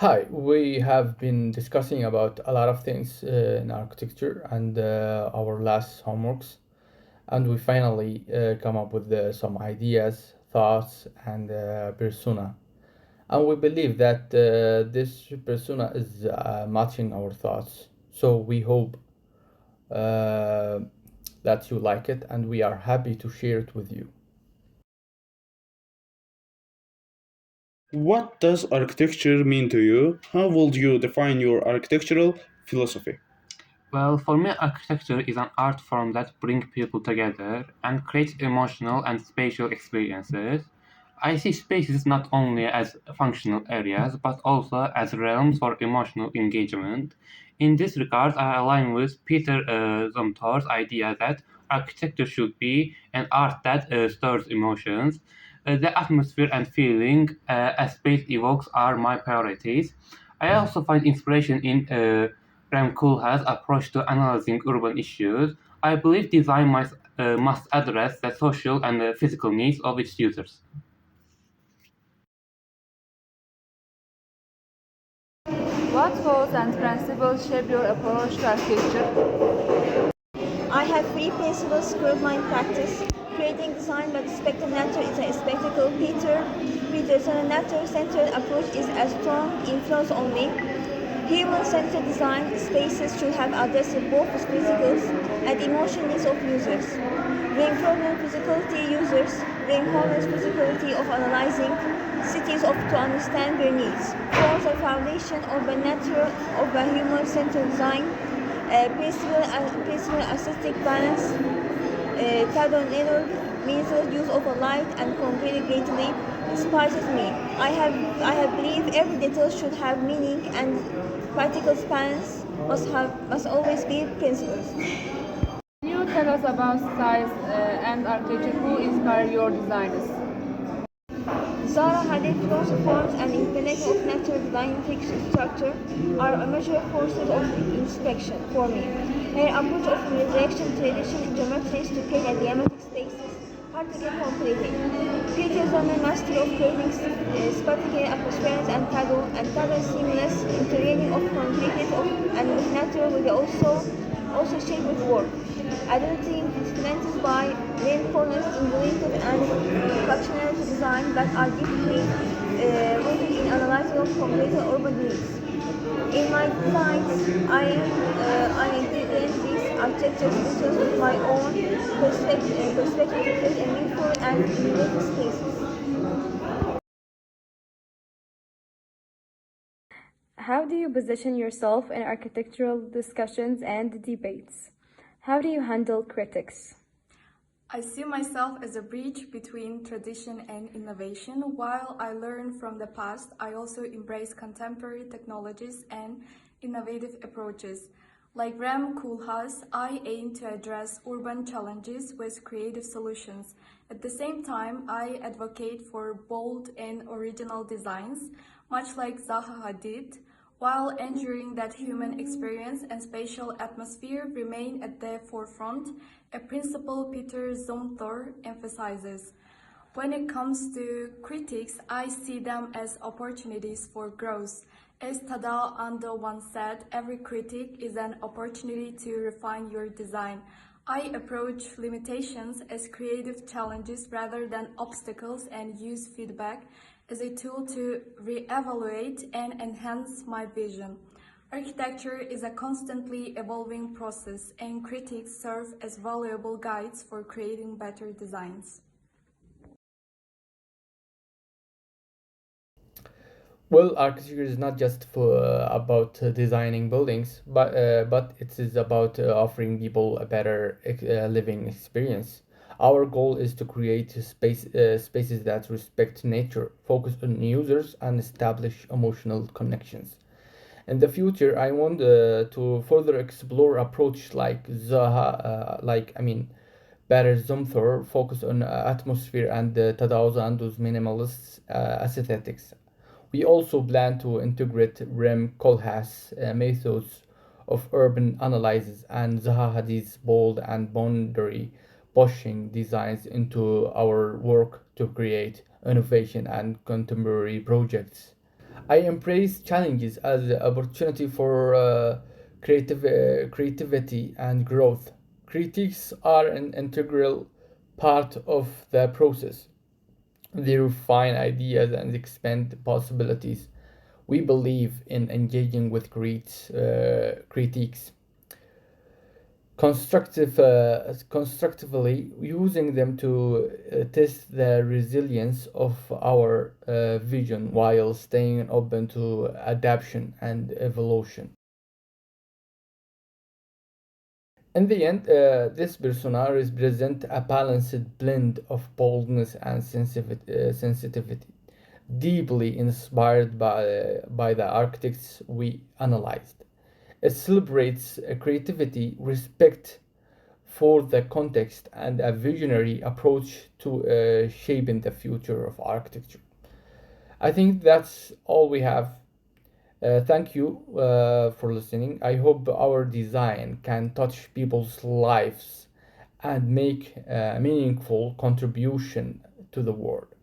Hi, we have been discussing about a lot of things in architecture and our last homeworks, and we finally come up with some ideas, thoughts, and persona. And we believe that this persona is matching our thoughts. So we hope uh, that you like it, and we are happy to share it with you. What does architecture mean to you? How would you define your architectural philosophy? Well, for me, architecture is an art form that brings people together and creates emotional and spatial experiences. I see spaces not only as functional areas, but also as realms for emotional engagement. In this regard, I align with Peter Zumthor's idea that architecture should be an art that stirs emotions. The atmosphere and feeling a space evokes are my priorities. I also find inspiration in Rem Koolhaas' approach to analyzing urban issues. I believe design must address the social and physical needs of its users. What goals and principles shape your approach to architecture? I have three principles curve my practice. Creating design but respecting nature is a spectacle. Peter's nature-centered approach is a strong influence on me. Human-centered design spaces should have addressed both physical and emotional needs of users. Reinforcement physicality of analyzing cities to understand their needs. Forms a foundation of the natural of the human-centered design peaceful aesthetic balance, carbon means the use of a light and concrete greatly inspires me. I have believed every detail should have meaning and practical spans must always be principles. Can you tell us about style and architecture? Who inspire your designers? Zara Hadid forms and implementation of natural dynamic structure are a major forces of inspection for me. Her approach of redirection tradition geometries to create a diametric spaces hard to get completed. Peter Zonner mastery of creating spatial atmospheres and Tado seamless intervening of concrete and with natural will also shape with work. Identity influenced by reinforcement, innovative and functional design that are deeply rooted in analyzing of complex urban needs. In my designs, I integrate these architectural features with my own perspective to create a meaningful and innovative spaces. How do you position yourself in architectural discussions and debates? How do you handle critics? I see myself as a bridge between tradition and innovation. While I learn from the past, I also embrace contemporary technologies and innovative approaches. Like Ram Koolhaas, I aim to address urban challenges with creative solutions. At the same time, I advocate for bold and original designs, much like Zaha Hadid, while ensuring that human experience and spatial atmosphere remain at the forefront, a principle Peter Zumthor emphasizes. When it comes to critics, I see them as opportunities for growth. As Tadao Ando once said, every critic is an opportunity to refine your design. I approach limitations as creative challenges rather than obstacles and use feedback as a tool to re-evaluate and enhance my vision. Architecture is a constantly evolving process, and critics serve as valuable guides for creating better designs. Well, architecture is not just about designing buildings, but it is about offering people a better living experience. Our goal is to create spaces that respect nature, focus on users, and establish emotional connections. In the future, I want to further explore approach like Bader Zumthor focus on atmosphere and Tadao Ando's minimalist aesthetics. We also plan to integrate Rem Koolhaas methods of urban analysis and Zaha Hadid's bold and boundary pushing designs into our work to create innovation and contemporary projects. I embrace challenges as an opportunity for creativity and growth. Critiques are an integral part of the process. They refine ideas and expand possibilities. We believe in engaging with critiques constructively, using them to test the resilience of our vision while staying open to adaptation and evolution. In the end, this persona represents a balanced blend of boldness and sensitivity, deeply inspired by the architects we analyzed. It celebrates creativity, respect for the context, and a visionary approach to shaping the future of architecture. I think that's all we have. Thank you for listening. I hope our design can touch people's lives and make a meaningful contribution to the world.